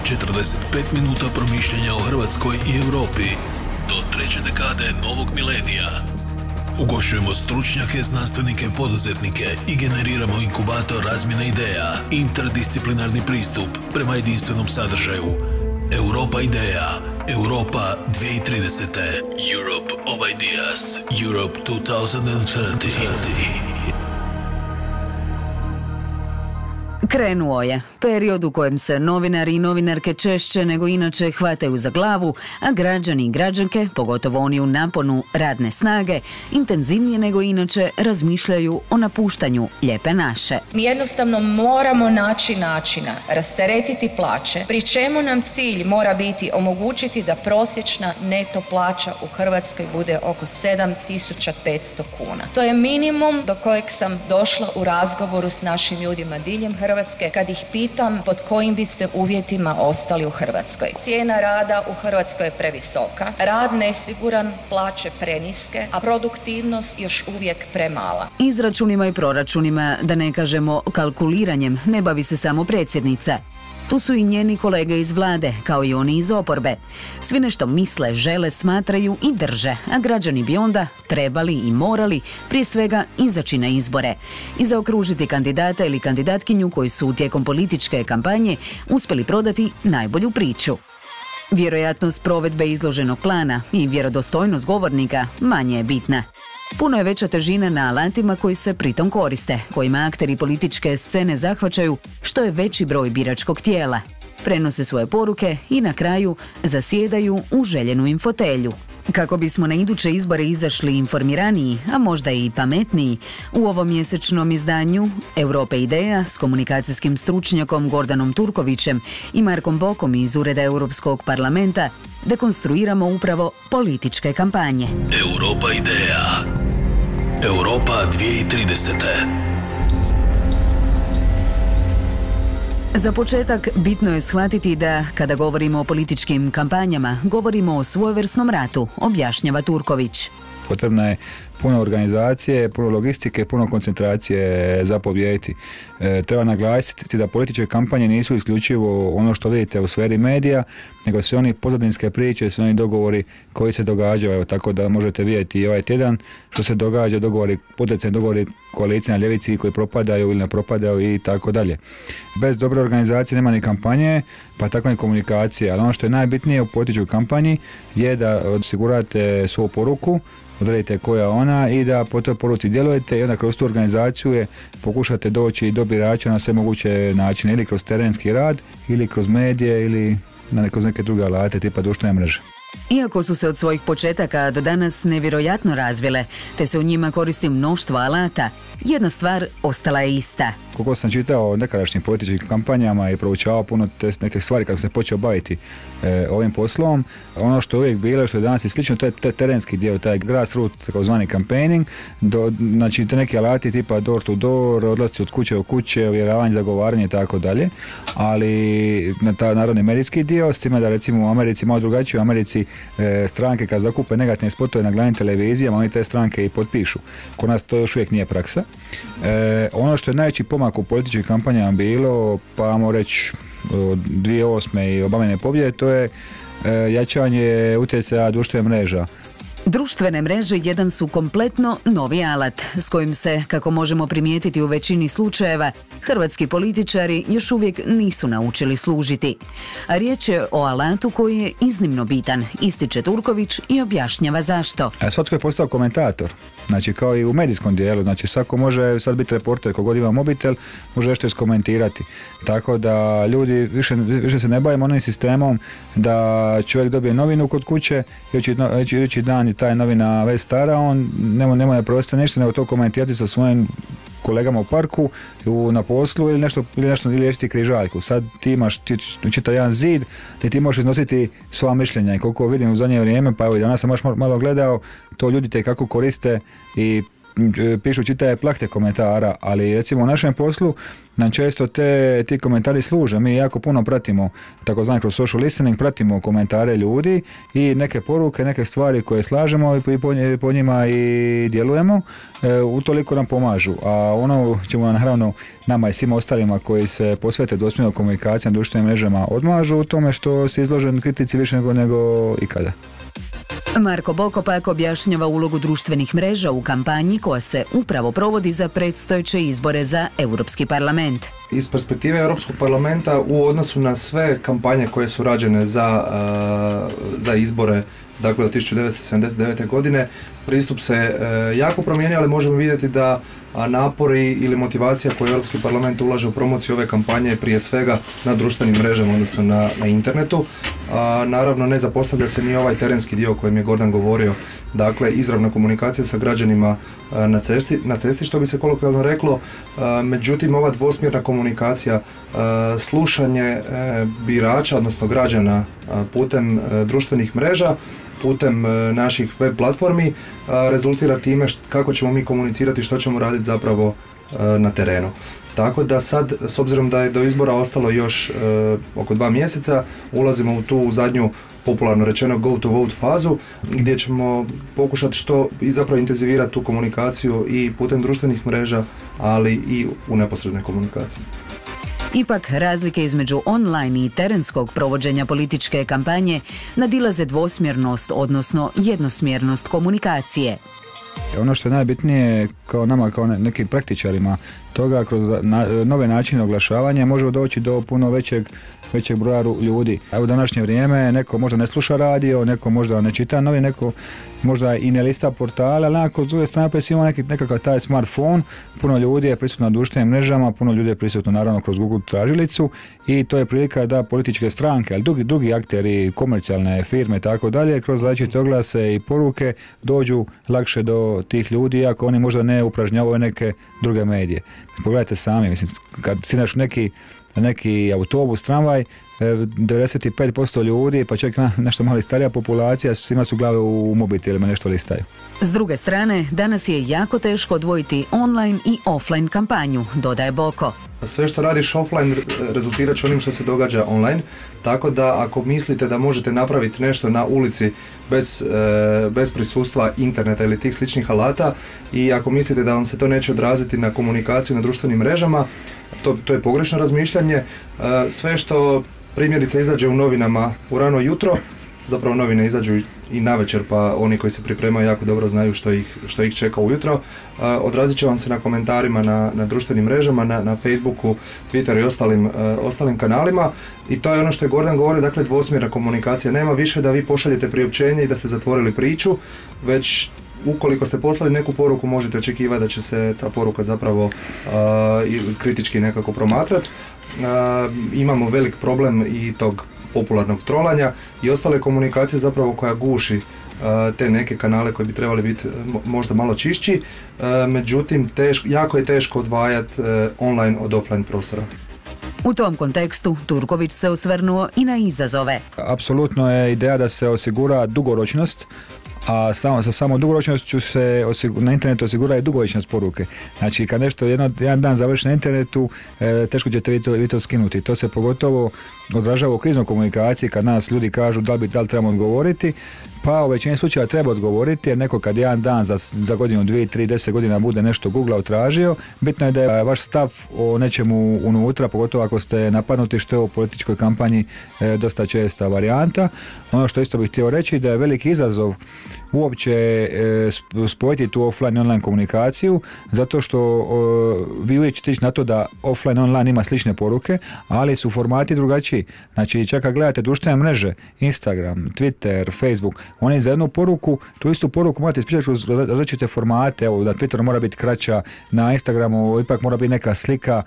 45 minuta promišljanja o Hrvatskoj i Europi do treće dekade novog milenija. Ugošćujemo stručnjake, znanstvenike, poduzetnike i generiramo inkubator razmjene ideja, interdisciplinarni pristup prema jedinstvenom sadržaju. Europa ideja, Europa 2030. Europe of Ideas, Europe 2030. Krenuo je period u kojem se novinari i novinarke češće nego inače hvataju za glavu, a građani i građanke, pogotovo oni u naponu radne snage, intenzivnije nego inače razmišljaju o napuštanju lijepe naše. Mi jednostavno moramo naći načina rasteretiti plaće, pri čemu nam cilj mora biti omogućiti da prosječna neto plaća u Hrvatskoj bude oko 7.500 kuna. To je minimum do kojeg sam došla u razgovoru s našim ljudima diljem Hrvatske kad ih pitam pod kojim biste uvjetima ostali u Hrvatskoj. Cijena rada u Hrvatskoj je previsoka, rad nesiguran, plaće preniske, a produktivnost još uvijek premala. Izračunima i proračunima, da ne kažemo kalkuliranjem, ne bavi se samo predsjednica. Tu su i njeni kolege iz vlade, kao i oni iz oporbe. Svi nešto misle, žele, smatraju i drže, a građani bi onda trebali i morali prije svega izaći na izbore i zaokružiti kandidata ili kandidatkinju koji su tijekom političke kampanje uspjeli prodati najbolju priču. Vjerojatnost provedbe izloženog plana i vjerodostojnost govornika manje je bitna. Puno je veća težina na alatima koji se pritom koriste, kojima akteri političke scene zahvaćaju što je veći broj biračkog tijela. Prenose svoje poruke i na kraju zasjedaju u željenu im fotelju. Kako bismo na iduće izbore izašli informiraniji, a možda i pametniji, u ovom mjesečnom izdanju Europe ideja s komunikacijskim stručnjakom Gordanom Turkovićem i Markom Bokom iz Ureda Europskog parlamenta dekonstruiramo upravo političke kampanje. Europa ideja. Europa 2030. Za početak bitno je shvatiti da, kada govorimo o političkim kampanjama, govorimo o svojevrsnom ratu, objašnjava Turković. Potrebna je puno organizacije, puno logistike, puno koncentracije za pobijediti. Treba naglasiti da političke kampanje nisu isključivo ono što vidite u sferi medija, nego sve oni pozadinske priče, sve oni dogovori koji se događaju, tako da možete vidjeti i ovaj tjedan što se događa, potencijalni dogovori koalicije na ljevici koji propadaju ili ne propadaju i tako dalje. Bez dobre organizacije nema ni kampanje, pa tako ni komunikacije, ali ono što je najbitnije u političkoj kampanji je da osigurate svoju poruku, odredite koja je ona i da po toj poruci djelujete i onda kroz tu organizaciju je pokušate doći do birača na sve moguće načine, ili kroz terenski rad, ili kroz medije, ili kroz neke druge alate tipa društvene mreže. Iako su se od svojih početaka do danas nevjerojatno razvile, te se u njima koristi mnoštvo alata, jedna stvar ostala je ista. Koliko sam čitao o nekadašnjim političkim kampanjama i proučavao puno te neke stvari kad sam se počeo baviti ovim poslom, ono što je uvijek bilo, što je danas i slično, to je terenski dio, taj grassroots, takozvani campaigning, znači te neke alati tipa door to door, odlasci od kuće u kuće, uvjeravanje, zagovaranje i tako dalje, ali na taj narodni medijski dio, s time da recimo u Americi malo drugačije, u Americi stranke kad zakupe negativne spotove na glavnim televizijama, oni te stranke i potpišu. Kod nas to još uvijek nije praksa. Ono što je najveći pomak u političkih kampanjama bilo, pa ajmo reći od 2008. i obavljene pobjede, to je jačanje utjecaja društvenih mreža. Društvene mreže jedan su kompletno novi alat s kojim se, kako možemo primijetiti u većini slučajeva, hrvatski političari još uvijek nisu naučili služiti. A riječ je o alatu koji je iznimno bitan, ističe Turković i objašnjava zašto. Svatko je postao komentator, znači kao i u medijskom dijelu, znači svako može sad biti reporter, kogod ima mobitel, može nešto iskomentirati. Tako da ljudi više se ne bavimo onim sistemom da čovjek dobije novinu kod kuće i idući dan ta je novina već stara, on ne prosta ništa, nego to komentirati sa svojim kolegama u parku, na poslu ili liječiti križaljku. Sad ti imaš čitav jedan zid gdje ti možeš iznositi svoja mišljenja i koliko vidim u zadnje vrijeme, pa evo danas sam baš malo gledao, to ljudi te kako koriste i pišu čitaje plahte komentara, ali recimo u našem poslu nam često ti komentari služe. Mi jako puno pratimo, takozvani kroz social listening, pratimo komentare ljudi i neke poruke, neke stvari koje slažemo i po njima i djelujemo, utoliko nam pomažu. A ono ćemo naravno nama i svima ostalima koji se posvete dvosmjernoj komunikaciji na društvenim mrežama odmažu u tome što se izložen kritici više nego ikada. Marko Boko pak objašnjava ulogu društvenih mreža u kampanji koja se upravo provodi za predstojeće izbore za Europski parlament. Iz perspektive Europskog parlamenta u odnosu na sve kampanje koje su rađene za izbore, dakle od 1979. godine, pristup se jako promijenio, ali možemo vidjeti da napori ili motivacija koju Europski parlament ulaže u promociju ove kampanje je prije svega na društvenim mrežama, odnosno na internetu. Naravno, ne zapostavlja se ni ovaj terenski dio o kojem je Gordan govorio, dakle izravna komunikacija sa građanima na cesti, što bi se kolokvijalno reklo. Međutim, ova dvosmjerna komunikacija, slušanje birača, odnosno građana putem društvenih mreža, putem naših web platformi, rezultira time kako ćemo mi komunicirati, što ćemo raditi zapravo na terenu. Tako da sad, s obzirom da je do izbora ostalo još oko 2 mjeseca, ulazimo u tu zadnju, popularno rečeno, go to vote fazu, gdje ćemo pokušati i zapravo intenzivirati tu komunikaciju i putem društvenih mreža, ali i u neposrednoj komunikaciji. Ipak, razlike između online i terenskog provođenja političke kampanje nadilaze dvosmjernost, odnosno jednosmjernost komunikacije. Ono što je najbitnije kao nama, kao nekim praktičarima toga, kroz nove načine oglašavanja možemo doći do puno većeg broja ljudi. A u današnje vrijeme neko možda ne sluša radio, neko možda ne čita novi, neko možda i ne lista portale, ali nekako s druge strane pa ima nekakav taj smartphone. Puno ljudi je prisutno na društvenim mrežama, puno ljudi je prisutno naravno kroz Google tražilicu i to je prilika da političke stranke, ali drugi akteri, komercijalne firme i tako dalje, kroz različite oglase i poruke dođu lakše do tih ljudi, iako oni možda ne upražnjavaju neke druge medije. Pogledajte sami, mislim, kad sinaš neki autobus, tramvaj, 95% ljudi, pa čak nešto malo starija populacija, svima su glave u mobitelima, nešto listaju. S druge strane, danas je jako teško odvojiti online i offline kampanju, dodaje Boko. Sve što radiš offline rezultirat će onim što se događa online, tako da ako mislite da možete napraviti nešto na ulici bez prisustva interneta ili tih sličnih alata i ako mislite da vam se to neće odraziti na komunikaciju na društvenim mrežama, to je pogrešno razmišljanje. Sve što primjerice izađe u novinama u rano jutro, zapravo novine izađu i navečer, pa oni koji se pripremaju jako dobro znaju što ih čeka ujutro. Odrazit će vam se na komentarima na društvenim mrežama, na Facebooku, Twitteru i ostalim kanalima. I to je ono što je Gordan govorio, dakle dvosmjerna komunikacija. Nema više da vi pošaljete priopćenje i da ste zatvorili priču, već ukoliko ste poslali neku poruku možete očekivati da će se ta poruka zapravo kritički nekako promatrati. Imamo velik problem i tog popularnog trolanja i ostale komunikacije zapravo koja guši te neke kanale koji bi trebali biti možda malo čišći, međutim jako je teško odvajati online od offline prostora. U tom kontekstu Turković se osvrnuo i na izazove. Apsolutno je ideja da se osigura dugoročnost, a sa samo dugoročnošću se na internetu osigura i dugovečnost poruke. Znači, kad nešto jedan dan završi na internetu, teško ćete vi to skinuti. To se pogotovo odražava u kriznoj komunikaciji, kad nas ljudi kažu da li trebamo odgovoriti, pa u većini slučaja treba odgovoriti, jer neko kad jedan dan za godinu, 2, 3, 10 godina bude nešto googlao tražio, bitno je da je vaš stav o nečemu unutra, pogotovo ako ste napadnuti, što je u političkoj kampanji dosta česta varijanta. Ono što isto bih htio reći da je veliki izazov uopće spojiti tu offline i online komunikaciju, zato što vi uvijek ćete ići na to da offline i online ima slične poruke, ali su formati drugačiji. Znači, čak kad gledate društvene mreže, Instagram, Twitter, Facebook, oni za jednu poruku, tu istu poruku morate ispričati kroz različite formate. Evo, na Twitteru mora biti kraća, na Instagramu ipak mora biti neka slika,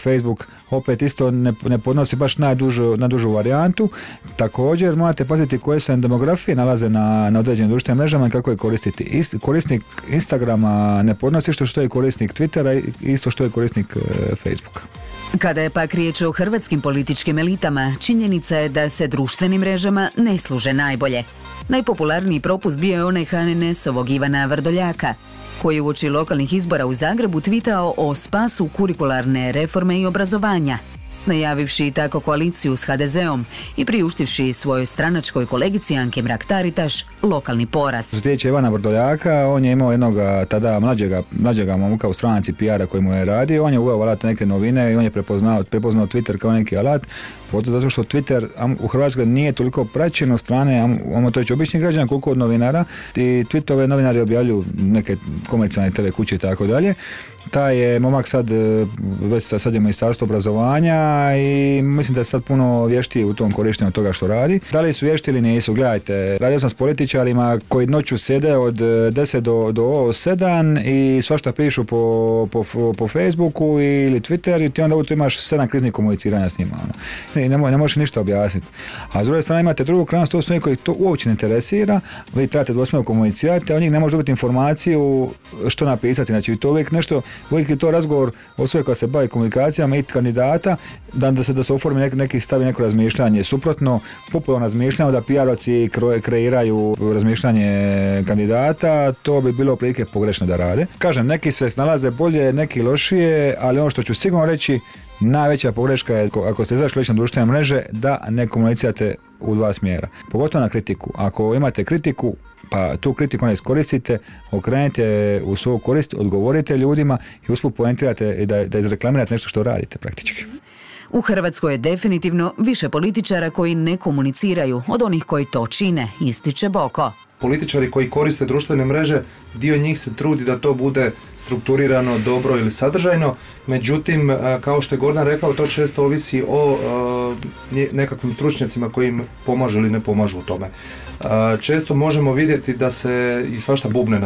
Facebook opet isto ne podnosi baš najdužu varijantu. Također morate paziti koje se demografije nalaze na određenim društvenim mrežama i kako je koristiti. Korisnik Instagrama ne podnosi što je korisnik Twittera i isto što je korisnik Facebooka. Kada je pak riječ o hrvatskim političkim elitama, činjenica je da se društvenim mrežama ne služe najbolje. Najpopularniji propust bio je onaj HNS-ovog Ivana Vrdoljaka, koji je uoči lokalnih izbora u Zagrebu tvitao o spasu kurikularne reforme i obrazovanja, najavivši tako koaliciju s HDZ-om i priuštivši svojoj stranačkoj kolegici Anki Mrak-Taritaš lokalni poraz. Što se tiče Ivana Vrdoljaka, on je imao jednog tada mlađega momka u stranici PR-a koji mu je radio, on je uveo alat neke novine i on je prepoznao Twitter kao neki alat, zato što Twitter u Hrvatskoj nije toliko praćen od strane, to je običnih građana koliko od novinara, i tweetove novinari objavljuju neke komercijalne TV kuće i tako dalje. Taj je momak sad je ministarstvo obrazovanja i mislim da je sad puno vještiji u tom korištenju toga što radi. Da li su vješti ili nisu? Gledajte, radio sam s političarima koji noću sjede od 10 do 7 i svašta pišu po Facebooku ili Twitteru i ti onda tu imaš 7 kriznih komuniciranja s njima. I ne možeš ništa objasniti. A s druge strane imate drugu krajnost, to su neki koji to uopće ne interesira, vi trebate dvosmjerno komunicirati, a od njih ne može dobiti informaciju što napisati. Znači to uvijek nešto, uvijek je to razgovor osobe koja se bavi komunikacijama i kandidata, da se oformi neki stavi neko razmišljanje. Suprotno, popularno razmišljanje da PR-ovci kreiraju razmišljanje kandidata, to bi bilo prilike pogrešno da rade. Kažem, neki se snalaze bolje, neki lošije, ali ono što ću sigurno reći, najveća pogreška je ako ste izašli na društvene mreže da ne komunicirate u dva smjera. Pogotovo na kritiku. Ako imate kritiku, pa tu kritiku ne iskoristite, okrenite u svoju korist, odgovorite ljudima i usput poentirate i da izreklamirate nešto što radite praktički. U Hrvatskoj je definitivno više političara koji ne komuniciraju od onih koji to čine, ističe Boko. Političari koji koriste društvene mreže, dio njih se trudi da to bude strukturirano, dobro ili sadržajno, međutim, kao što je Gordan rekao, to često ovisi o nekakvim stručnjacima koji im pomažu ili ne pomažu u tome. Često možemo vidjeti da se i svašta bubne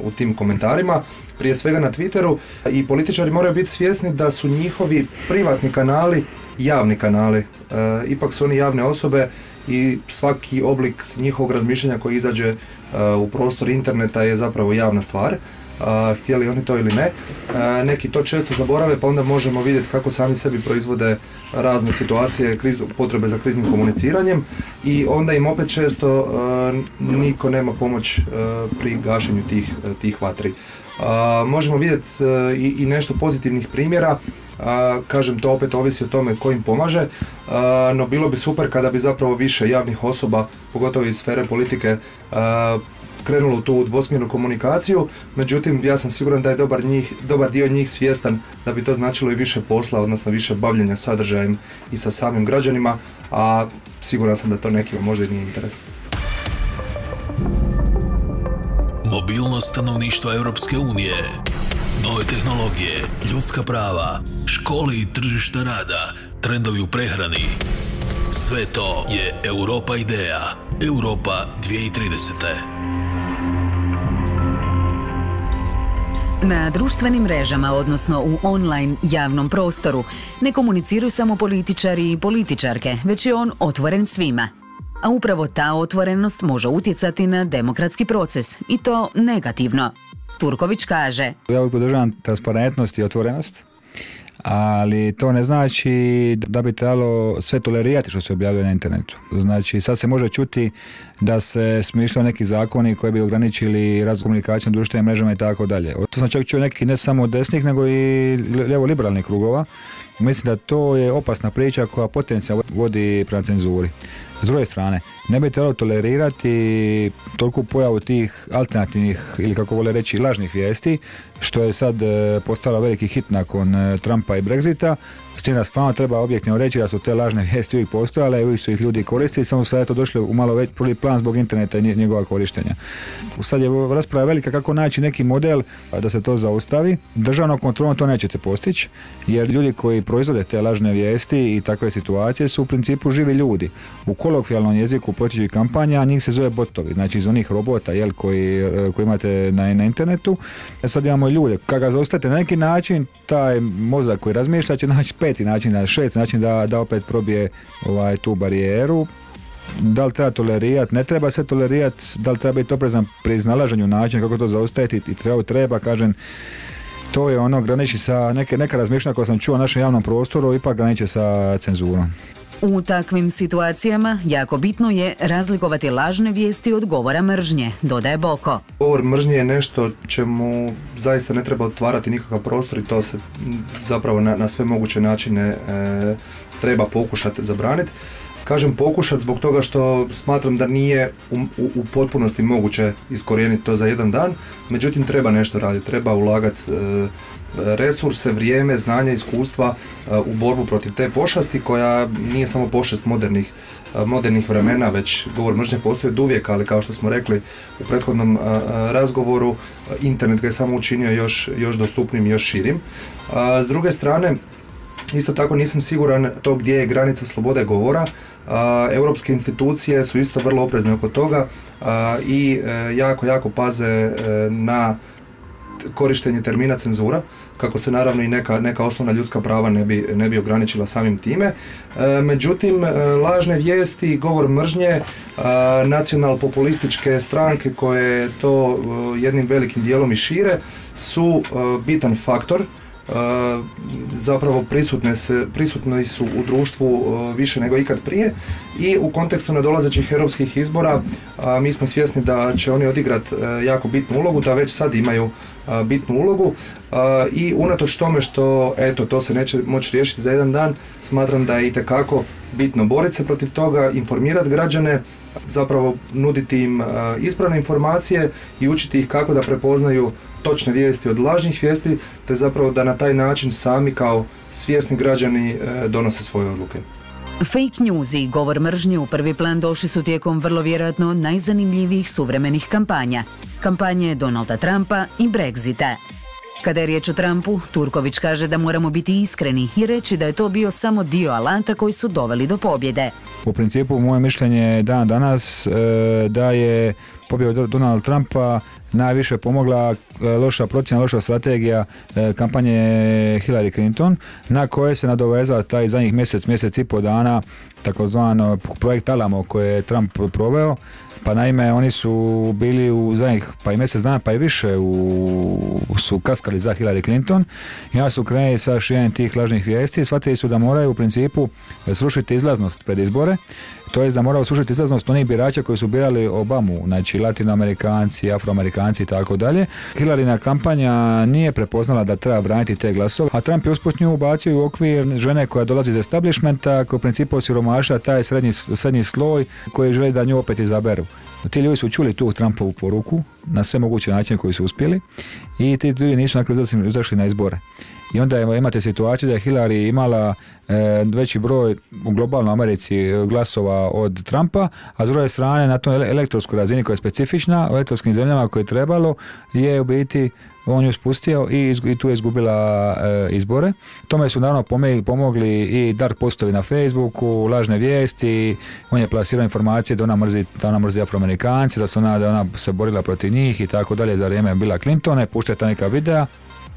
u tim komentarima, prije svega na Twitteru, i političari moraju biti svjesni da su njihovi privatni kanali javni kanali. Ipak su oni javne osobe i svaki oblik njihovog razmišljanja koji izađe u prostor interneta je zapravo javna stvar. Htjeli oni to ili ne. Neki to često zaborave, pa onda možemo vidjeti kako sami sebi proizvode razne situacije, potrebe za kriznim komuniciranjem i onda im opet često niko nema pomoć pri gašenju tih vatri. Možemo vidjeti i nešto pozitivnih primjera. Kažem, to opet ovisi o tome ko im pomaže, no bilo bi super kada bi zapravo više javnih osoba, pogotovo iz sfere politike, krenulo tu dvosmjernu komunikaciju, međutim ja sam siguran da je dobar dio njih svjestan da bi to značilo i više posla, odnosno više bavljenja sadržajem i sa samim građanima, a siguran sam da to nekima možda i nije interes. Mobilnost stanovništva Europske unije, nove tehnologije, ljudska prava, škole i tržišta rada, trendovi u prehrani. Sve to je Europa ideja. Europa 2030. Na društvenim mrežama, odnosno u online javnom prostoru, ne komuniciraju samo političari i političarke, već je on otvoren svima. A upravo ta otvorenost može utjecati na demokratski proces, i to negativno. Turković kaže: Ja uvijek podržavam transparentnost i otvorenost, ali to ne znači da bi trebalo sve tolerirati što se objavljuje na internetu. Znači, sad se može čuti da se smišljaju neki zakoni koji bi ograničili komunikaciju na društvenim mrežama i tako dalje. To sam čak čuo nekih ne samo desnih, nego i lijevo-liberalnih krugova. Mislim da to je opasna priča koja potencijalno vodi prema cenzuri. S druge strane, ne bi trebalo tolerirati toliko pojavu tih alternativnih ili kako vole reći lažnih vijesti, što je sad postalo veliki hit nakon Trumpa i Brexita. S tim da stvarno treba objektivno reći da su te lažne vijesti uvijek postojale i uvijek su ih ljudi koristili, samo sad je to došlo u malo prvi plan zbog interneta i njegova korištenja. Sad je rasprava velika kako naći neki model da se to zaustavi. Državnom kontrolom to nećete postići, jer ljudi koji proizvode te lažne vijesti i takve situacije su u principu živi ljudi. U kolokvijalnom jeziku političkih kampanja njih se zove botovi, znači iz onih robota koji imate na internetu. Sad imamo ljude. Kad ga zaustavite na neki način, taj mozak koji razmišlja će naći peti način, na šesti način da opet probije tu barijeru. Da li treba tolerirati, ne treba se tolerirati, da li treba biti oprezan pri iznalaženju načina kako to zaustaviti i treba, kažem, to je ono, graniči sa neka razmišljanja koja sam čuo u našem javnom prostoru, ipak graniči sa cenzurom. U takvim situacijama jako bitno je razlikovati lažne vijesti od govora mržnje, dodaje Boko. Govor mržnje je nešto čemu zaista ne treba otvarati nikakav prostor i to se zapravo na sve moguće načine treba pokušati zabraniti. Kažem pokušati zbog toga što smatram da nije u potpunosti moguće iskorijeniti to za jedan dan, međutim treba nešto raditi, treba ulagati resurse, vrijeme, znanja, iskustva u borbu protiv te pošasti koja nije samo pošast modernih vremena, već govor mržnje postoji od uvijek, ali kao što smo rekli u prethodnom razgovoru, internet ga je samo učinio još dostupnim i još širim. S druge strane, isto tako nisam siguran to gdje je granica slobode govora. Europske institucije su isto vrlo oprezne oko toga i jako paze na korištenje termina cenzura, kako se naravno i neka osnovna ljudska prava ne bi ograničila samim time. Međutim, lažne vijesti, govor mržnje, nacionalpopulističke stranke koje to jednim velikim dijelom i šire su bitan faktor. Zapravo prisutni su u društvu više nego ikad prije i u kontekstu nadolazećih europskih izbora mi smo svjesni da će oni odigrati jako bitnu ulogu, da već sad imaju bitnu ulogu i unatoč tome što to se neće moći riješiti za jedan dan, smatram da je itekako bitno boriti se protiv toga, informirati građane, zapravo nuditi im ispravne informacije i učiti ih kako da prepoznaju točne vijesti od lažnih vijesti, te zapravo da na taj način sami kao svjesni građani donose svoje odluke. Fake news i govor mržnje u prvi plan došli su tijekom vrlo vjerojatno najzanimljivijih suvremenih kampanja. Kampanje Donalda Trumpa i Brexita. Kada je riječ o Trumpu, Turković kaže da moramo biti iskreni i reći da je to bio samo dio alata koji su doveli do pobjede. U principu, moje mišljenje je danas da je pobjeda Donalda Trumpa najviše pomogla loša procjena, loša strategija kampanje Hillary Clinton, na koje se nadovezao taj zadnjih mjesec i pol dana takozvano projekt Alamo koje je Trump proveo. Pa naime, oni su bili u zadnjih pa i mjesec dana pa i više su kaskali za Hillary Clinton i onda su krenuli sa širenjem tih lažnih vijesti i shvatili su da moraju u principu srušiti izlaznost pred izbore, to je da moraju srušiti izlaznost onih birača koji su birali Obamu, znači Latinoamerikanci, Afroamerikanci i tako dalje. Hillaryna kampanja nije prepoznala da treba braniti te glasove, a Trump je usput nju ubacio u okvir žene koja dolazi iz establishmenta, koja u principu osiromaša taj srednji sloj koji želi da nju opet izaberu. Ti ljudi su čuli tu Trumpovu poruku na sve moguće načine koji su uspjeli i ti ljudi nisu izašli na izbore. I onda imate situaciju da je Hillary imala veći broj u globalnoj Americi glasova od Trumpa, a s druge strane na toj elektronskoj razini koja je specifična, u elektronskim zemljama koje je trebalo, je u biti on ju spustio i tu je izgubila izbore. Tome su naravno pomogli i dark postovi na Facebooku, lažne vijesti, on je plasirao informacije da ona mrzi Afroamerikanci, da ona se borila protiv njih i tako dalje za vrijeme Billa Clintona, puštaju ta neka videa.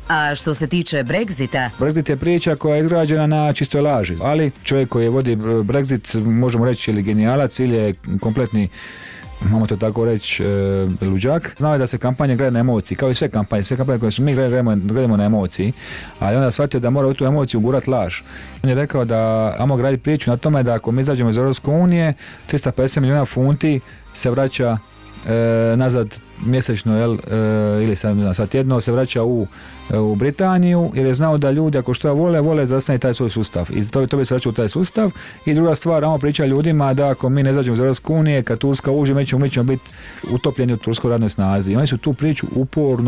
A što se tiče Brexita? Brexit je priča koja je izgrađena na čistoj laži, ali čovjek koji vodi Brexit, možemo reći ili genijalac ili je kompletni, imamo to tako reći, luđak. Znao je da se kampanje gleda na emociji, kao i sve kampanje koje su mi gledamo na emociji, ali onda shvatio da mora u tu emociju ugurati laž. On je rekao da ajmo graditi priču na tome da ako mi izađemo iz Europske unije, 350 milijuna funti se vraća nazad mjesečno ili sad tjedno se vraća u Britaniju, jer je znao da ljudi ako što vole zastaviti taj svoj sustav i to bi se vraćao u taj sustav. I druga stvar, ajmo priča ljudima da ako mi ne izađemo iz Europske unije, kad Turska uđe, mi ćemo biti utopljeni u turskoj radnoj snazi. I oni su tu priču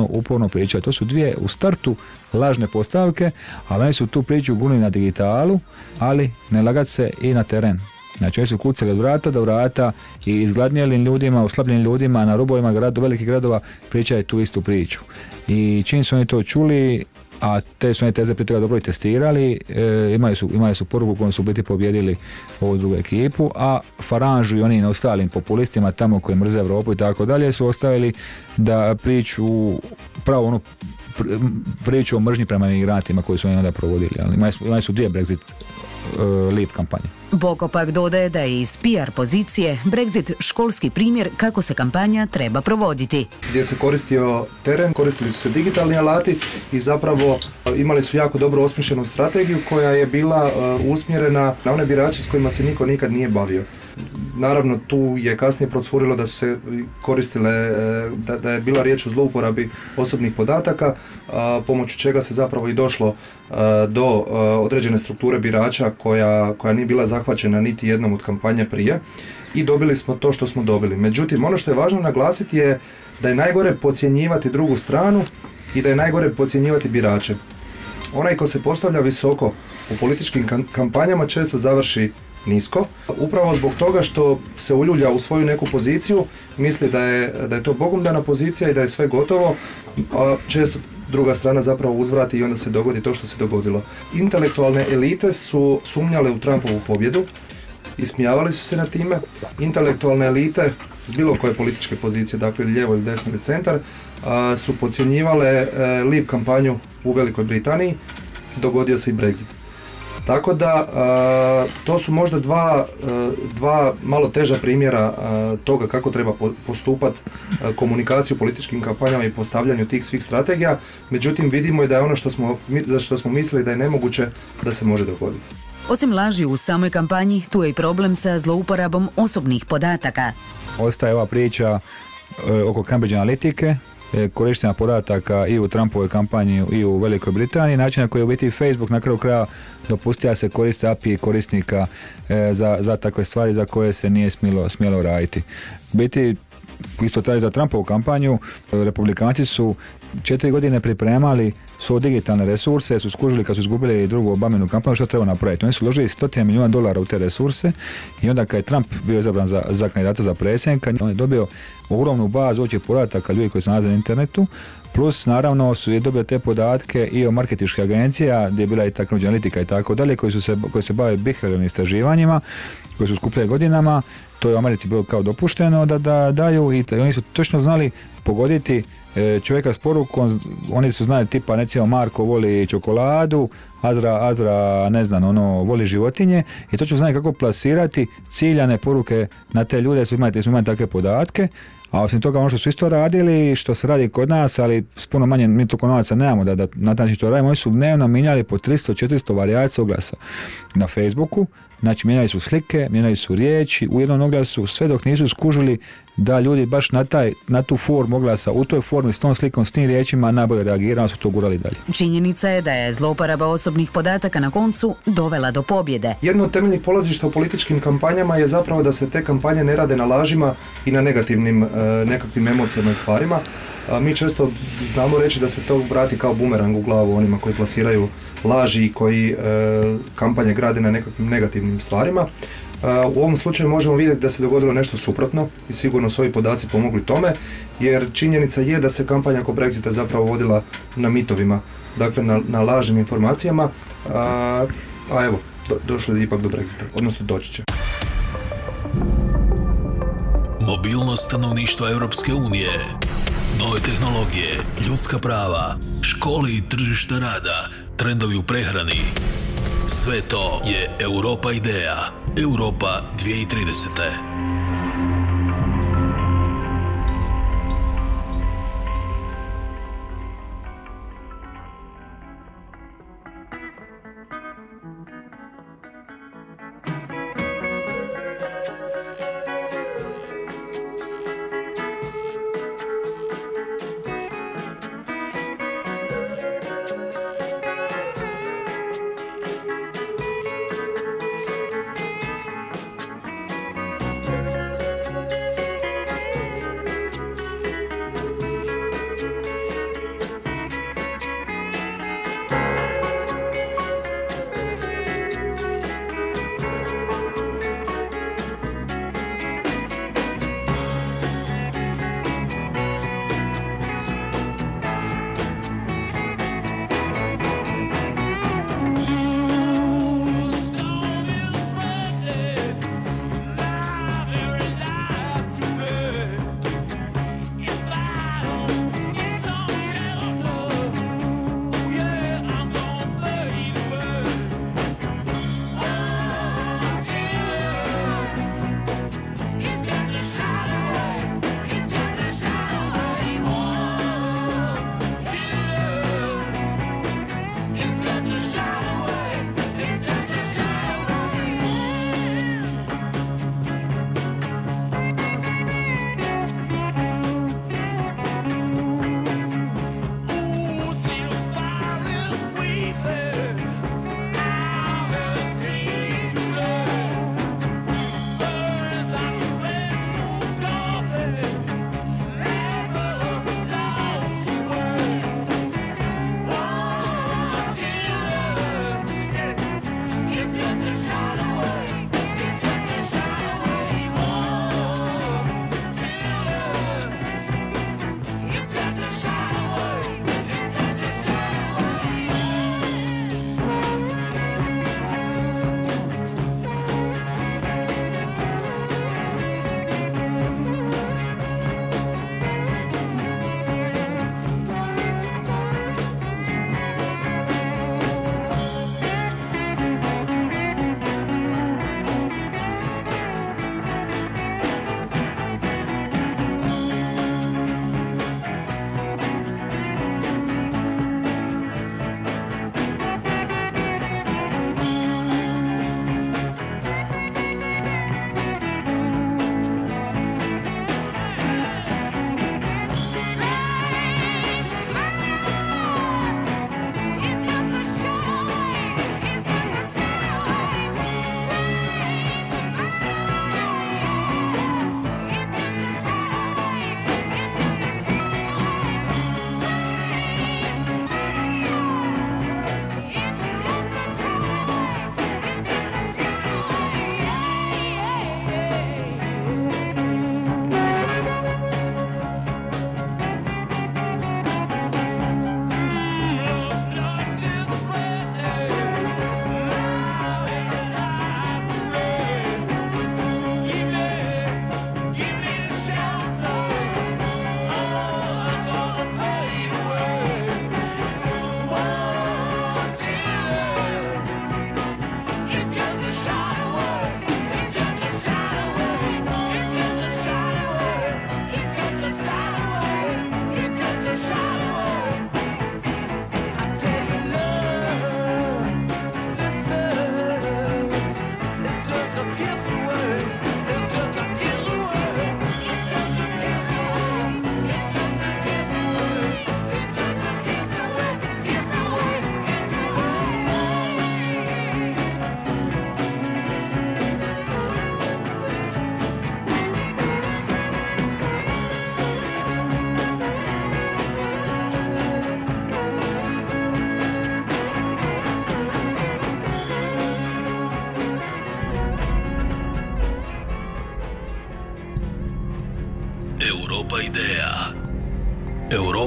uporno pričali. To su dvije u startu lažne postavke, ali oni su tu priču gurnuli na digitalu, ali ne lagati se i na teren. Znači oni su kucali od vrata do vrata i izgladnijelim ljudima, oslabljenim ljudima na rubovima velikih gradova pričaju tu istu priču. I čim su oni to čuli, a te su oni teze prije toga dobro i testirali, imali su poruku kojom su biti pobjedili ovu drugu ekipu, a Faranžu i onim ostalim populistima tamo koji mrze Europu i tako dalje su ostavili da priču o mržnji prema imigrantima koju su oni onda provodili. Ali imali su dvije Brexit leave kampanje. Boko pak dodaje da je iz PR pozicije Brexit školski primjer kako se kampanja treba provoditi. Gdje se koristio teren, koristili su se digitalni alati i zapravo imali su jako dobro osmišljenu strategiju koja je bila usmjerena na one birače s kojima se niko nikad nije bavio. Naravno, tu je kasnije procurilo da su se koristile, da je bila riječ o zlouporabi osobnih podataka, pomoću čega se zapravo i došlo do određene strukture birača koja nije bila zahvaćena niti jednom od kampanje prije i dobili smo to što smo dobili. Međutim, ono što je važno naglasiti je da je najgore podcjenjivati drugu stranu i da je najgore podcjenjivati birače. Onaj ko se postavlja visoko u političkim kampanjama često završi nisko, upravo zbog toga što se uljulja u svoju neku poziciju, misli da je to bogom dana pozicija i da je sve gotovo, a često druga strana zapravo uzvrati i onda se dogodi to što se dogodilo. Intelektualne elite su sumnjale u Trumpovu pobjedu, ismijavali su se na time. Intelektualne elite s bilo koje političke pozicije, dakle lijevo ili desno ili centar, su podcjenjivale leave kampanju u Velikoj Britaniji, dogodio se i Brexit. Tako da, to su možda dva malo teža primjera toga kako treba postupati komunikaciju u političkim kampanjama i postavljanju tih svih strategija. Međutim, vidimo i da je ono za što smo mislili da je nemoguće, da se može dogoditi. Osim laži u samoj kampanji, tu je i problem sa zlouporabom osobnih podataka. Ostaje ova priča oko Cambridge Analytike, korištenja podataka i u Trumpovoj kampanji i u Velikoj Britaniji, način na koji je u biti Facebook na kraju kraja dopustio da se koriste API korisnika za takve stvari za koje se nije smjelo raditi. U biti, isto tako za Trumpovu kampanju, republikanci su 4 godine pripremali svoje digitalne resurse, su skužili kad su izgubili drugu Obaminu kampanju što treba napraviti. Oni su uložili $100 milijuna u te resurse i onda kad je Trump bio izabran za kandidata za predsjednika, on je dobio ogromnu bazu uopće podataka ljudi koji se nalaze na internetu, plus naravno je dobio te podatke i o marketinških agencija gdje je bila i ta Cambridge Analytica i tako dalje, koji se bave behavioralnim istraživanjima, koji su skupljali godinama. To je u Americi bilo kao dopušteno da daju i oni su točno znali pogoditi čovjeka s porukom. Oni su znali tipa recimo Marko voli čokoladu, Azra ne znam, voli životinje i točno znali kako plasirati ciljane poruke na te ljude, smo imali takve podatke. A osim toga ono što su isto radili, što se radi kod nas, ali s puno manje, mi toliko novaca nemamo da na taj način to radimo, oni su dnevno mijenjali po 300-400 varijacija oglasa na Facebooku. Znači, mijenjali su slike, mijenjali su riječi u jednom oglasu, sve dok nisu skužili da ljudi baš na tu formu oglasa, u toj formi, s tom slikom, s tim riječima najbolje reagirali, su to gurali dalje. Činjenica je da je zlouporaba osobnih podataka na koncu dovela do pobjede. Jedno od temeljnih polazišta u političkim kampanjama je zapravo da se te kampanje ne rade na lažima i na negativnim nekakvim emocijama i stvarima. Mi često znamo reći da se to vrati kao bumerang u glavu onima koji plasiraju laži i koji kampanje grade na nekakvim negativnim stvarima. U ovom slučaju možemo vidjeti da se dogodilo nešto suprotno i sigurno su ovi podaci pomogli tome, jer činjenica je da se kampanja oko Brexita zapravo vodila na mitovima, dakle na lažnim informacijama, a evo, došlo je ipak do Brexita, odnosno doći će. Mobilnost stanovništva Europske unije, nove tehnologije, ljudska prava, škole i tržište rada, trendovi u prehrani. Sve to je Europa ideja. Europa 2030.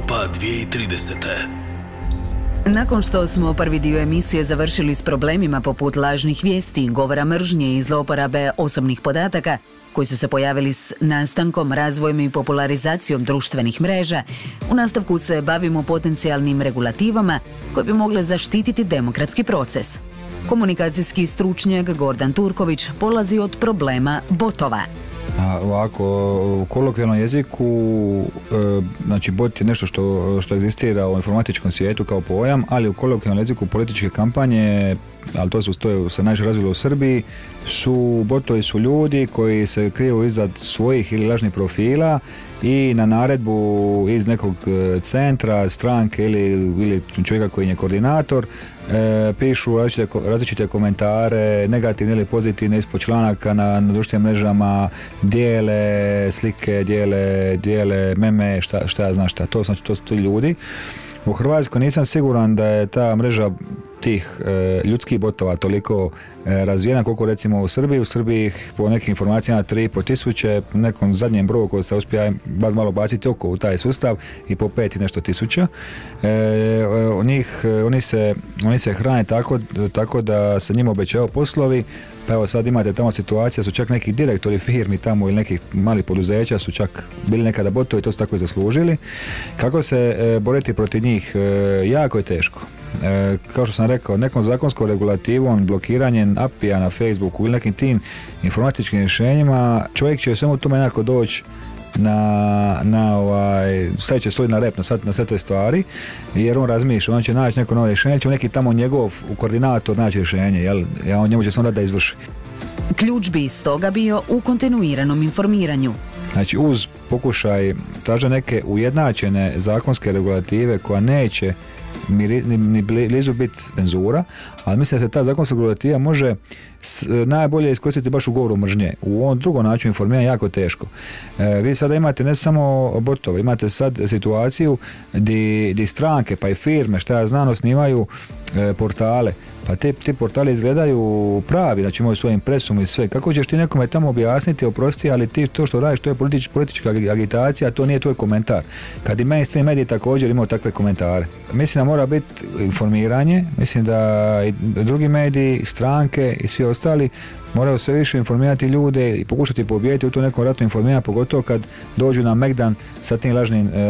Europa 2030. Nakon što smo prvi dio emisije završili s problemima poput lažnih vijesti, govora mržnje i zlouporabe osobnih podataka, koji su se pojavili s nastankom, razvojem i popularizacijom društvenih mreža, u nastavku se bavimo potencijalnim regulativama koje bi mogle zaštititi demokratski proces. Komunikacijski stručnjak Gordan Turković polazi od problema botova. Ovako, u kolokvijalnom jeziku, znači bot je nešto što egzistira u informatičkom svijetu kao pojam, ali u kolokvijalnom jeziku političke kampanje, ali to se najviše razvilo u Srbiji, botovi su ljudi koji se kriju iza svojih ili lažnih profila i na naredbu iz nekog centra, stranke ili čovjeka koji je koordinator pišu različite komentare, negativne ili pozitivne ispod članaka na društvenim mrežama, dijele slike, dijele meme, šta ja znam šta. To su ti ljudi. U Hrvatskoj nisam siguran da je ta mreža tih ljudskih botova toliko razvijena koliko recimo u Srbiji. U Srbiji po nekim informacijama 3.500, nekom zadnjem broju koji se uspija malo baciti oko u taj sustav i po 5 i nešto tisuća. Oni se hrane tako da se njima obećavaju poslovi. Pa evo sad imate tamo situacija, su čak neki direktori firmi tamo ili nekih malih poduzeća su čak bili nekada botovi, to su tako i zaslužili. Kako se boriti protiv njih? Jako je teško. Kao što sam rekao, nekom zakonskom regulativom, blokiranjem API-a Facebooku ili nekim tim informatičkim rješenjima, čovjek će svemu tome nekako doći stavit će svoj na rep na sve te stvari, jer on razmišlja, on će naći neko novo rješenje, će neki tamo njegov koordinator naći rješenje, njemu će se onda da izvrši. Ključ bi stoga bio u kontinuiranom informiranju. Znači uz pokušaj traže neke ujednačene zakonske regulative koja neće ni blizu biti cenzura, ali mislim da se ta zakonska regulativa može najbolje iskoristiti baš u govoru mržnje. U ovom drugom načinu informiranja jako teško. Vi sada imate ne samo botove, imate sad situaciju gdje stranke pa i firme, šta ja znam, osnivaju portale. Pa ti portali izgledaju pravi, znači imaju svoj impresum i sve. Kako ćeš ti nekome tamo objasniti, oprosti, ali ti to što radiš, to je politička agitacija, to nije tvoj komentar. Kad i mainstream mediji također imaju takve komentare. Mislim da mora biti informiranje, mislim da i drugi mediji, stranke i svi ostali moraju sve više informirati ljude i pokušati pobijediti u to nekom ratu informiranja, pogotovo kad dođu na Megdan sa tim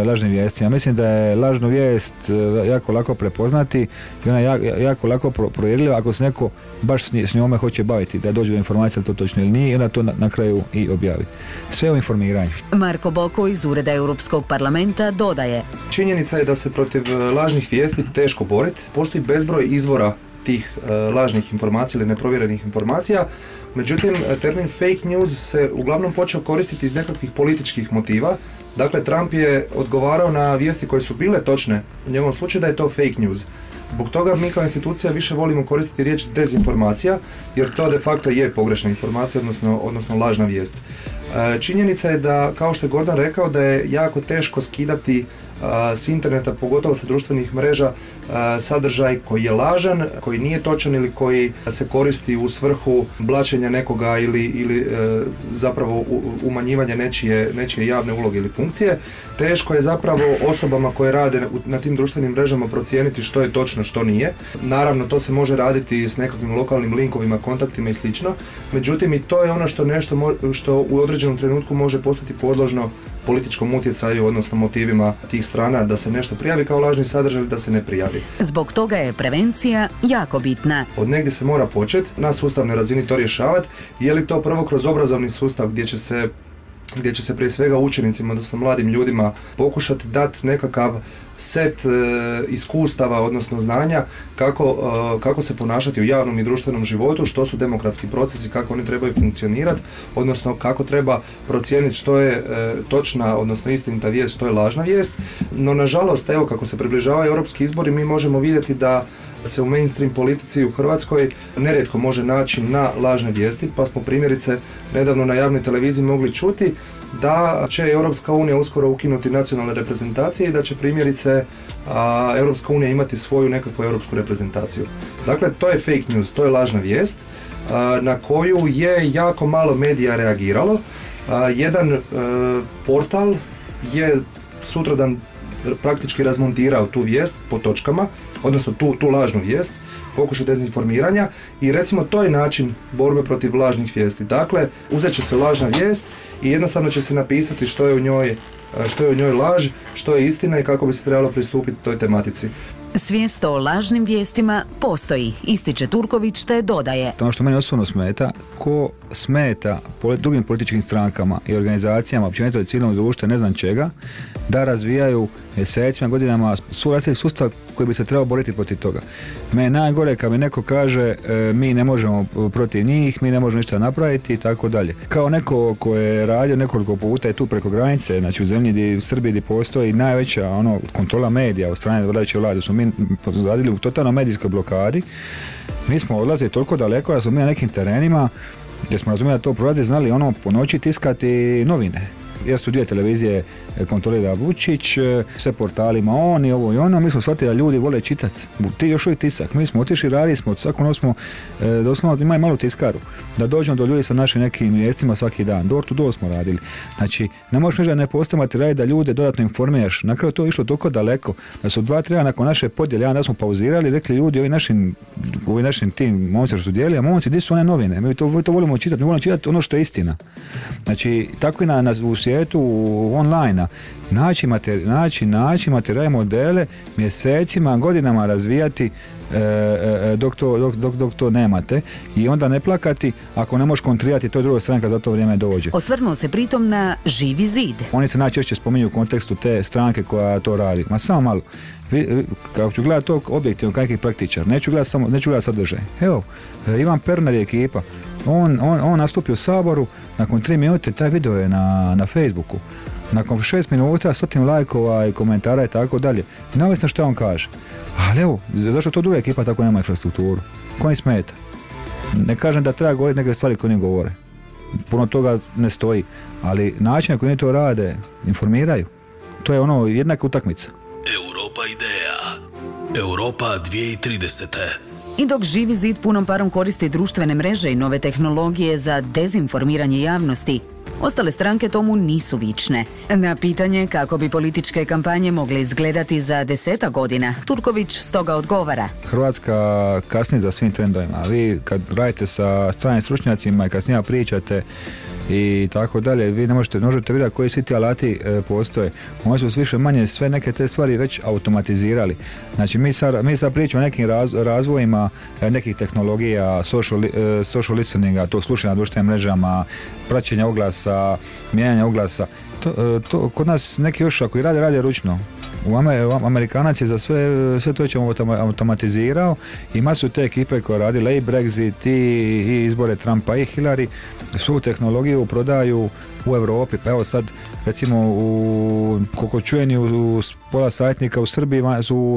lažnim vijestima. Mislim da je lažnu vijest jako lako prepoznati i ona je jako lako provjerljiva ako se neko baš s njome hoće baviti, da dođe do informacije ali to točno ili nije i onda to na kraju i objavi. Sve u informiranju. Marko Boko iz Ureda Europskog parlamenta dodaje: činjenica je da se protiv lažnih vijesti teško boriti. Postoji bezbroj izvora tih lažnih informacija ili neprovjerenih informacija. Međutim, termin fake news se uglavnom počeo koristiti iz nekakvih političkih motiva. Dakle, Trump je odgovarao na vijesti koje su bile točne u njegovom slučaju da je to fake news. Zbog toga mi kao institucija više volimo koristiti riječ dezinformacija, jer to de facto je pogrešna informacija, odnosno lažna vijest. Činjenica je da, kao što je Gordan rekao, da je jako teško skidati s interneta, pogotovo sa društvenih mreža, sadržaj koji je lažan, koji nije točan ili koji se koristi u svrhu blaćenja nekoga ili zapravo umanjivanja nečije javne uloge ili funkcije. Teško je zapravo osobama koje rade na tim društvenim mrežama procijeniti što je točno, što nije. Naravno, to se može raditi s nekakvim lokalnim linkovima, kontaktima i slično. Međutim, i to je ono što u određenom trenutku može postati podložno političkom utjecaju, odnosno motivima tih strana da se nešto prijavi kao lažni sadržaj ili da se ne prijavi. Zbog toga je prevencija jako bitna. Od negdje se mora početi, na sustavnoj razini to rješavati. Je li to prvo kroz obrazovni sustav gdje će se prije svega učenicima, odnosno mladim ljudima, pokušati dati nekakav set iskustava, odnosno znanja kako se ponašati u javnom i društvenom životu, što su demokratski procesi, kako oni trebaju funkcionirati, odnosno kako treba procijeniti što je točna, odnosno istinita vijest, što je lažna vijest. No, nažalost, evo, kako se približavaju europski izbori, mi možemo vidjeti da se u mainstream politici u Hrvatskoj nerijetko može naći na lažne vijesti, pa smo primjerice nedavno na javnoj televiziji mogli čuti da će Europska unija uskoro ukinuti nacionalne reprezentacije i da će primjerice Europska unija imati svoju nekakvu europsku reprezentaciju. Dakle, to je fake news, to je lažna vijest na koju je jako malo medija reagiralo. Jedan portal je sutradan praktički razmontirao tu vijest po točkama, odnosno tu lažnu vijest, pokušaj dezinformiranja i recimo to je način borbe protiv lažnih vijesti. Dakle, uzet će se lažna vijest i jednostavno će se napisati što je u njoj laž, što je istina i kako bi se trebalo pristupiti toj tematici. Svijest o lažnim vijestima postoji, ističe Turković te dodaje. Ono što meni osobno smeta, ko smeta drugim političkim strankama i organizacijama, općenito i civilnog društva, ne znam čega, da razvijaju mjesecima, godinama sustav koji bi se trebao boriti protiv toga. Meni je najgore kad mi neko kaže mi ne možemo protiv njih, mi ne možemo ništa napraviti i tako dalje. Kao neko ko je radio nekoliko puta i tu preko granice, znači u zemlji u Srbiji gdje postoji najveća kontrola medija od strane vladajuće vlade, smo mi radili u totalno medijskoj blokadi. Mi smo odlazili toliko daleko da smo mi na nekim terenima gdje smo razumjeli da to prolazi, znali po noći tiskati novine. Jer su 2 televizije kontrolira Vučić, sve portalima on i ovo i ono, mi smo shvatili da ljudi vole čitati. Ti još uvijek tisak. Mi smo otišli, radili smo, svako noć smo doslovno imali malu tiskaru. Da dođemo do ljudi sa našim nekim vijestima svaki dan. Door to door smo radili. Znači, ne možeš reći da ne postoji materijali da ljude dodatno informiraš. Na kraju to je išlo toliko daleko da su 2-3 dana nakon naše podjele, jedan dan smo pauzirali i rekli ljudi, ovi našim tim momci što su dijeli, a momci, gdje su one novine? Mi to volimo čitati, mi volimo čitati ono što je istina. Znači, tako i u svijetu online naći materijale, modele, mjesecima, godinama razvijati dok to nemate i onda ne plakati ako ne možeš kontrirati toj drugoj strani kad za to vrijeme dođe. Osvrnuo se pritom na Živi zid. Oni se najčešće spominju u kontekstu te stranke koja to radi. Ma samo malo. Kako ću gledati to objektivno kakvi praktičar, neću gledati sadržaj. Evo, Ivan Pernar je ekipa. On nastupi u Saboru, nakon 3 minute taj video je na Facebooku. Nakon 6 minuta, 100 lajkova i komentara i tako dalje. Neovisno što on kaže. Ali evo, zašto to druga ekipa tako nema infrastrukturu? Ko ni smeta? Ne kažem da treba govoriti neke stvari koje oni govore. Puno toga ne stoji. Ali način na koji oni to rade, informiraju. To je jednaka utakmica. Europa ideja. Europa 2030. I dok Živi zid punom parom koristi društvene mreže i nove tehnologije za dezinformiranje javnosti, ostale stranke tomu nisu vične. Na pitanje kako bi političke kampanje mogle izgledati za 10 godina, Turković stoga odgovara. Hrvatska kasni za svim trendovima. Vi kad radite sa stranim stručnjacima i kad s njima pričate i tako dalje, vi možete vidjeti koji svi ti alati postoje. Oni su više manje sve neke te stvari već automatizirali. Znači mi sad pričamo o nekim razvojima nekih tehnologija, social listeninga, to slušanja na društvenim mrežama, praćenja oglasa, mijenjanja oglasa. To kod nas neki još ako i rade ručno. Amerikanac je za sve to će automatizirao i masu te ekipe koje radile i Brexit i izbore Trumpa i Hillary, svu tehnologiju prodaju u Europi. Pa evo sad recimo koliko čujem u pola savjetnika u Srbiji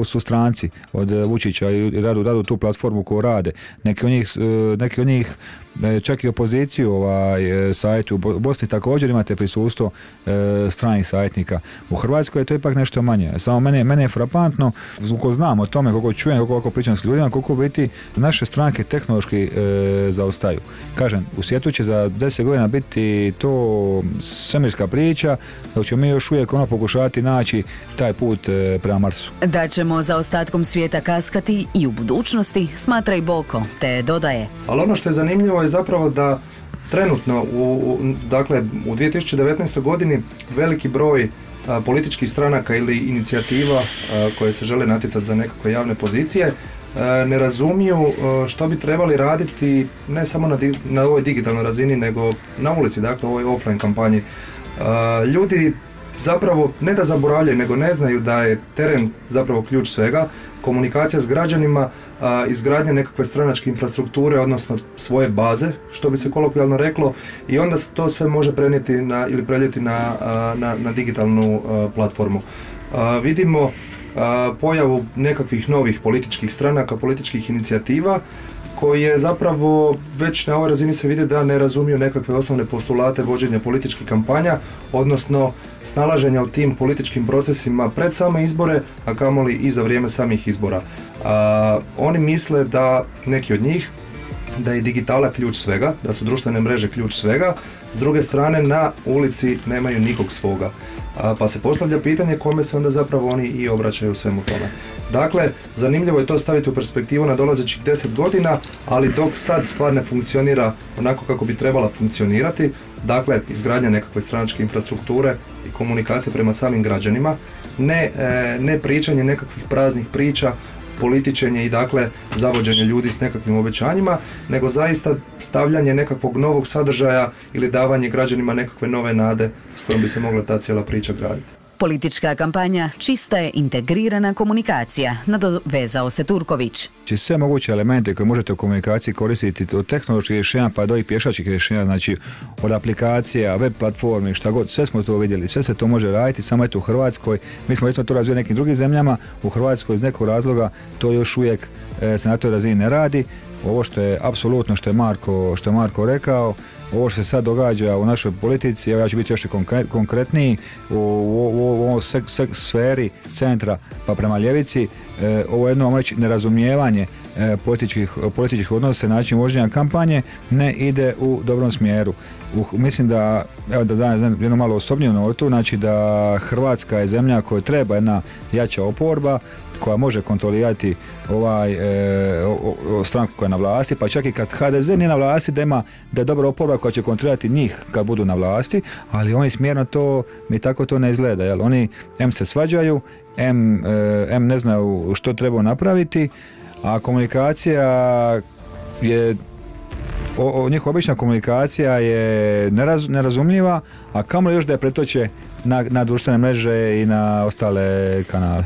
su stranci od Vučića i radu tu platformu koju rade. Neki od njih čak i opoziciju savjetu. U Bosni također imate prisustvo stranih savjetnika. U Hrvatskoj je to ipak nešto manje. Samo mene je frapantno, koliko znam o tome, koliko čujem, koliko pričam s ljudima, koliko biti naše stranke tehnološki zaostaju. Kažem, u svijetu će za 10 godina biti to svemirska priča, dok ćemo mi još uvijek pokušavati naći taj put prema Marsu. Da ćemo za ostatkom svijeta kaskati i u budućnosti, smatra i Boko, te dodaje. Ali ono što je zanimljivo je zapravo da trenutno u 2019. godini veliki broj političkih stranaka ili inicijativa koje se žele natjecati za nekakve javne pozicije ne razumiju što bi trebali raditi ne samo na ovoj digitalnoj razini nego na ulici, dakle u ovoj offline kampanji. Ljudi zapravo ne da zaboravljaju, nego ne znaju da je teren zapravo ključ svega, komunikacija s građanima, izgradnja nekakve stranačke infrastrukture, odnosno svoje baze, što bi se kolokvijalno reklo, i onda se to sve može prenijeti ili preljeti na digitalnu platformu. Vidimo pojavu nekakvih novih političkih stranaka, političkih inicijativa, koje zapravo već na ovoj razini se vidi da ne razumiju nekakve osnovne postulate vođenja političkih kampanja, odnosno snalaženja u tim političkim procesima pred same izbore, a kamoli i za vrijeme samih izbora. Oni misle da, neki od njih, da je digitala ključ svega, da su društvene mreže ključ svega, s druge strane na ulici nemaju nikog svoga. pa se postavlja pitanje kome se onda zapravo oni i obraćaju u svemu tome. Dakle, zanimljivo je to staviti u perspektivu na dolazećih 10 godina, ali dok sad stvar ne funkcionira onako kako bi trebala funkcionirati, dakle, izgradnja nekakve stranačke infrastrukture i komunikacije prema samim građanima, ne pričanje nekakvih praznih priča, političenje i dakle zavođenje ljudi s nekakvim obećanjima, nego zaista stavljanje nekakvog novog sadržaja ili davanje građanima nekakve nove nade s kojom bi se mogla ta cijela priča graditi. Politička kampanja čista je integrirana komunikacija, nadovezao se Turković. Sve moguće elemente koje možete u komunikaciji koristiti, od tehnoloških rješenja pa do i pješačkih rješenja, znači od aplikacija, web platformi, šta god, sve smo to vidjeli, sve se to može raditi, samo eto u Hrvatskoj, mi smo to razvijeli nekim drugim zemljama, u Hrvatskoj iz nekog razloga to još uvijek se na toj razini ne radi. Ovo što je apsolutno, što je Marko rekao, ovo što se sad događa u našoj politici, evo ja ću biti još i konkretniji, u ovoj sferi centra pa prema ljevici, ovo je jedno nerazumijevanje političkih odnosa, način vođenja kampanje ne ide u dobrom smjeru. Mislim da, evo da dajem jednu malo osobniju notu, znači da Hrvatska je zemlja kojoj treba jedna jača oporba, koja može kontrolirati stranku koja je na vlasti, pa čak i kad HDZ nije na vlasti, da je dobra oporba koja će kontrolirati njih kad budu na vlasti, ali oni smjerno to, mi tako to ne izgleda, jel? Oni se svađaju, ne znaju što treba napraviti, a komunikacija je, njihova obična komunikacija je nerazumljiva, a kamoli još da je pretoče na društvene mreže i na ostale kanale.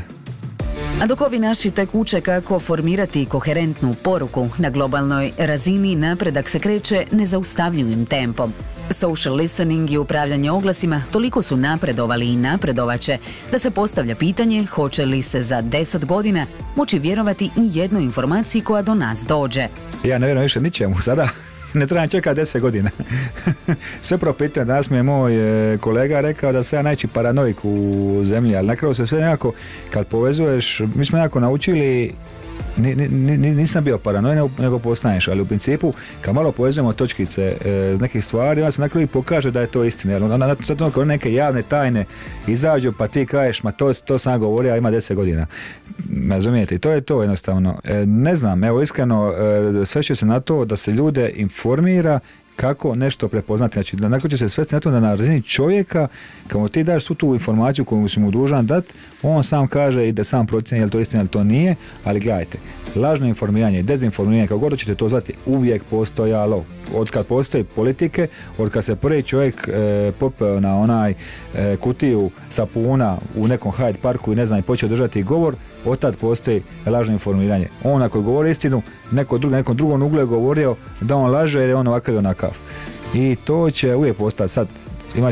A dok ovi naši tek uče kako formirati koherentnu poruku, na globalnoj razini napredak se kreće nezaustavljivim tempom. Social listening i upravljanje oglasima toliko su napredovali i napredovaće da se postavlja pitanje hoće li se za 10 godina moći vjerovati i jednoj informaciji koja do nas dođe. Ja ne vjerujem više ničemu sada. Ne trebam čekati 10 godina. Sve propitujem, danas mi je moj kolega rekao da sam ja najveći paranoik u zemlji, ali na kraju se sve nekako, kad povezuješ, mi smo nekako naučili, nisam bio paranoik, nego postaneš, ali u principu, kad malo povezujemo točkice nekih stvari, onda se na kraju pokaže da je to istina. Sad neke javne tajne izađu, pa ti kažeš, ma to sam govorio, a ima 10 godina. Razumijete? I to je to jednostavno. Ne znam, evo iskreno, sve će se na to da se ljude informira kako nešto prepoznati. Znači, nakon će se svesti na to da na razini čovjeka, kad mu ti daš svu tu informaciju koju si mu dužan dati, on sam kaže i da sam procjeni je li to istina ili to nije, ali gledajte, lažno informiranje, dezinformiranje, kako god ćete to zvati, uvijek postojalo. Od kad postoji politike, od kad se prvi čovjek popeo na onaj kutiju sapuna u nekom Hyde parku i ne znam, i počeo držati govor, od tad postoji lažno informiranje. On ako govori istinu, nekom drugom uglu je govorio da on laže jer je on ovakav i onakav. I to će uvijek postati sad.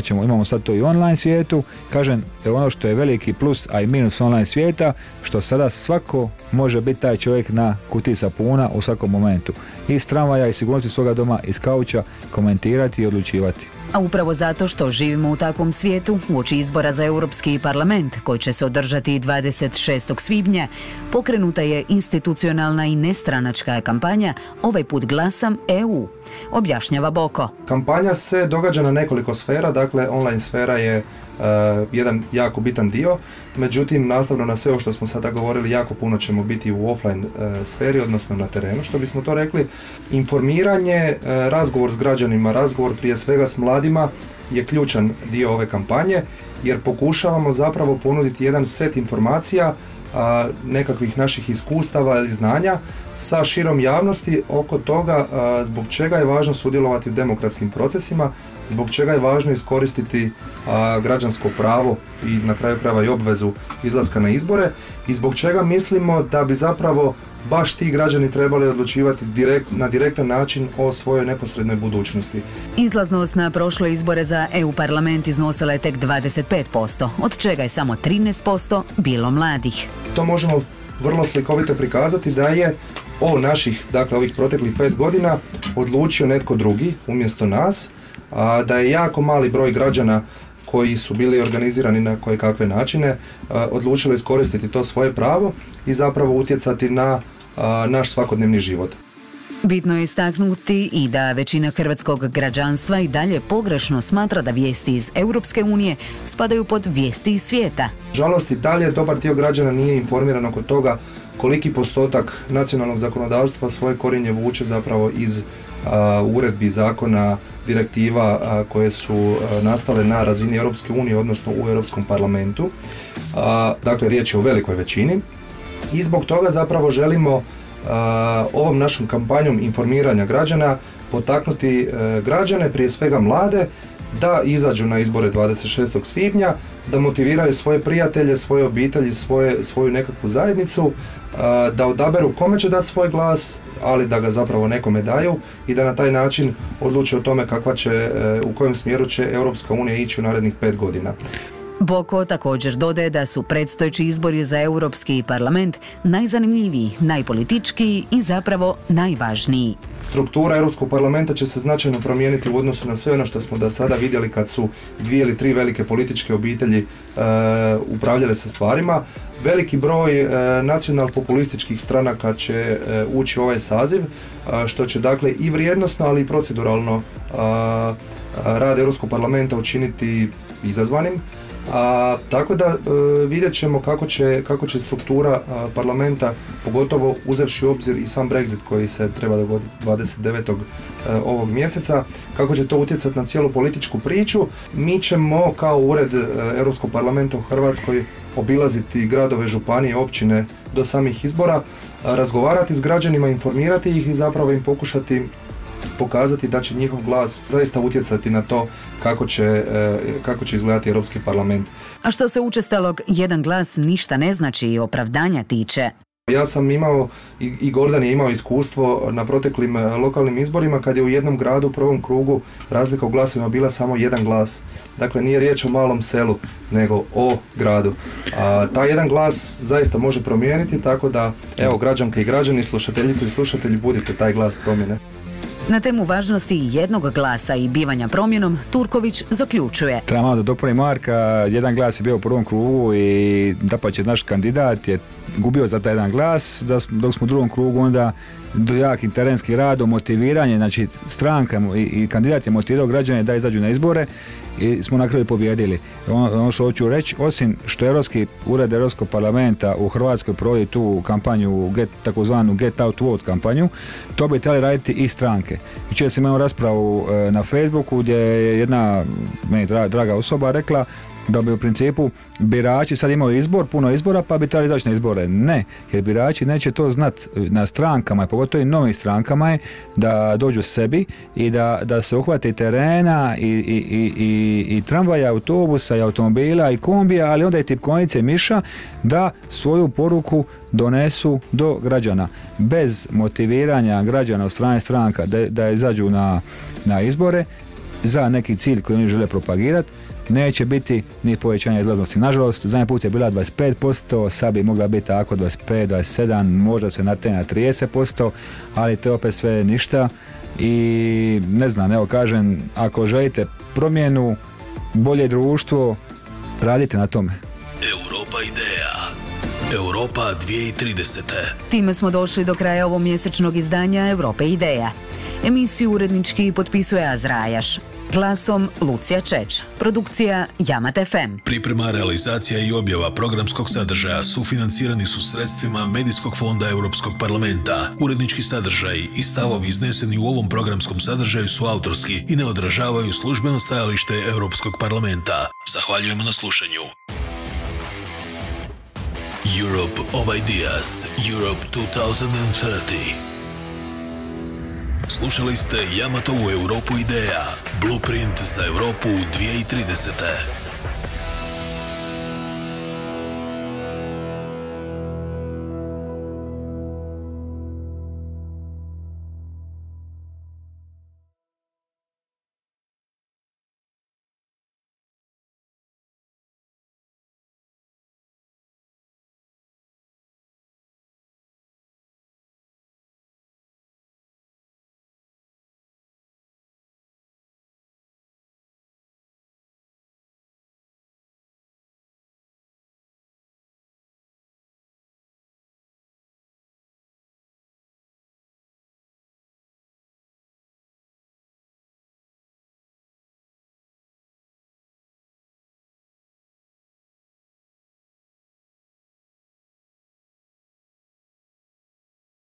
Imamo sad to i online svijetu, kažem, ono što je veliki plus, a i minus online svijeta, što sada svako može biti taj čovjek na kutiji sapuna u svakom momentu. Iz tramvaja, iz sigurnosti svoga doma, iz kauča, komentirati i odlučivati. A upravo zato što živimo u takvom svijetu, uoči izbora za Europski parlament, koji će se održati 26. svibnja, pokrenuta je institucionalna i nestranačka kampanja Ovaj put glasam EU, objašnjava Boko. Kampanja se događa na nekoliko sfera, dakle online sfera je jedan jako bitan dio, međutim nastavno na sve ovo što smo sada govorili, jako puno ćemo biti u offline sferi, odnosno na terenu, što bismo to rekli. Informiranje, razgovor s građanima, razgovor prije svega s mladima je ključan dio ove kampanje, jer pokušavamo zapravo ponuditi jedan set informacija, nekakvih naših iskustava ili znanja sa širom javnosti oko toga zbog čega je važno sudjelovati u demokratskim procesima, zbog čega je važno iskoristiti građansko pravo i na kraju krajeva i obvezu izlaska na izbore i zbog čega mislimo da bi zapravo baš ti građani trebali odlučivati na direktan način o svojoj neposrednoj budućnosti. Izlaznost na prošle izbore za EU parlament iznosila je tek 25%, od čega je samo 13% bilo mladih. To možemo vrlo slikovito prikazati da je naših, dakle ovih proteklih 5 godina odlučio netko drugi umjesto nas, a da je jako mali broj građana koji su bili organizirani na koje kakve načine odlučili iskoristiti to svoje pravo i zapravo utjecati na naš svakodnevni život. Bitno je istaknuti i da većina hrvatskog građanstva i dalje pogrešno smatra da vijesti iz Europske unije spadaju pod vijesti iz svijeta. Žalost, i dalje dobar dio građana nije informiran oko toga koliki postotak nacionalnog zakonodavstva svoje korijenje vuče zapravo iz uredbi, zakona, direktiva koje su nastale na razini Europske unije, odnosno u Europskom parlamentu. Dakle, riječ je o velikoj većini i zbog toga zapravo želimo ovom našom kampanjom informiranja građana potaknuti građane, prije svega mlade, da izađu na izbore 26. svibnja, da motiviraju svoje prijatelje, svoje obitelji, svoju nekakvu zajednicu, da odaberu kome će dati svoj glas, ali da ga zapravo nekome daju i da na taj način odluče o tome u kojem smjeru će Europska unija ići u narednih 5 godina. Boko također dodaje da su predstojeći izbori za Europski parlament najzanimljiviji, najpolitičkiji i zapravo najvažniji. Struktura Europskog parlamenta će se značajno promijeniti u odnosu na sve ono što smo do sada vidjeli kad su 2 ili 3 velike političke obitelji upravljale sa stvarima. Veliki broj nacional-populističkih stranaka će ući u ovaj saziv, što će dakle i vrijednosno, ali i proceduralno rad Europskog parlamenta učiniti izazvanim. Tako da vidjet ćemo kako će struktura parlamenta, pogotovo uzevši u obzir i sam Brexit koji se treba dogoditi 29. ovog mjeseca, kako će to utjecati na cijelu političku priču. Mi ćemo kao ured Europskog parlamenta u Hrvatskoj obilaziti gradove, županije, općine do samih izbora, razgovarati s građanima, informirati ih i zapravo im pokušati pokazati da će njihov glas zaista utjecati na to kako će izgledati Europski parlament. A što se učestalog jedan glas ništa ne znači i opravdanja tiče? Ja sam imao i Gordan je imao iskustvo na proteklim lokalnim izborima kad je u jednom gradu u prvom krugu razlika u glasovima bila samo jedan glas. Dakle, nije riječ o malom selu, nego o gradu. Taj jedan glas zaista može promijeniti, tako da, evo, građanke i građani, slušateljice i slušatelji, budite taj glas promjene. Na temu važnosti jednog glasa i bivanja promjenom, Turković zaključuje. Treba malo da dopuni Marka, jedan glas je bio u prvom krugu i dapače naš kandidat je gubio za taj jedan glas, dok smo u drugom krugu onda jakim terenskim radom, motiviranje, znači stranka i kandidat je motivirao građane da izađu na izbore i smo na kraju pobijedili. Ono što hoću reći, osim što Europski ured Europskog parlamenta u Hrvatskoj provodi tu kampanju, takozvanu Get Out Vote kampanju, to bi trebali raditi i stranke. Jučer sam imao raspravu na Facebooku gdje je jedna meni draga osoba rekla da bi u principu birači sad imaju puno izbora, pa bi trebali izaći na izbore. Ne, jer birači neće to znati. Na strankama, pogotovo i novim strankama je da dođu sebi i da se uhvate terena i tramvaja, autobusa i automobila i kombija, ali onda i tipkovnice miša, da svoju poruku donesu do građana. Bez motiviranja građana od strane stranka da izađu na izbore za neki cilj koji oni žele propagirati, neće biti ni povećanja izlaznosti. Nažalost, zadnji put je bila 25%, sad bi mogla biti tako 25, 27, možda se nategne na 30%, ali to je opet sve ništa i ne znam, evo kažem, ako želite promjenu, bolje društvo, radite na tome. Europa ideja. Europa 2030. Time smo došli do kraja ovog mjesečnog izdanja Europe ideja. Emisiju urednički potpisuje Azrajaš. Glasom Lucija Čeć. Produkcija Jamat FM. Priprema, realizacija i objava programskog sadržaja sufinancirani su sredstvima Medijskog fonda Europskog parlamenta. Urednički sadržaj i stavovi izneseni u ovom programskom sadržaju su autorski i ne odražavaju službeno stajalište Europskog parlamenta. Zahvaljujemo na slušanju. Europe of Ideas, Europe 2030. Slušali ste Jamatovu Europu ideja, blueprint za Europu 2030.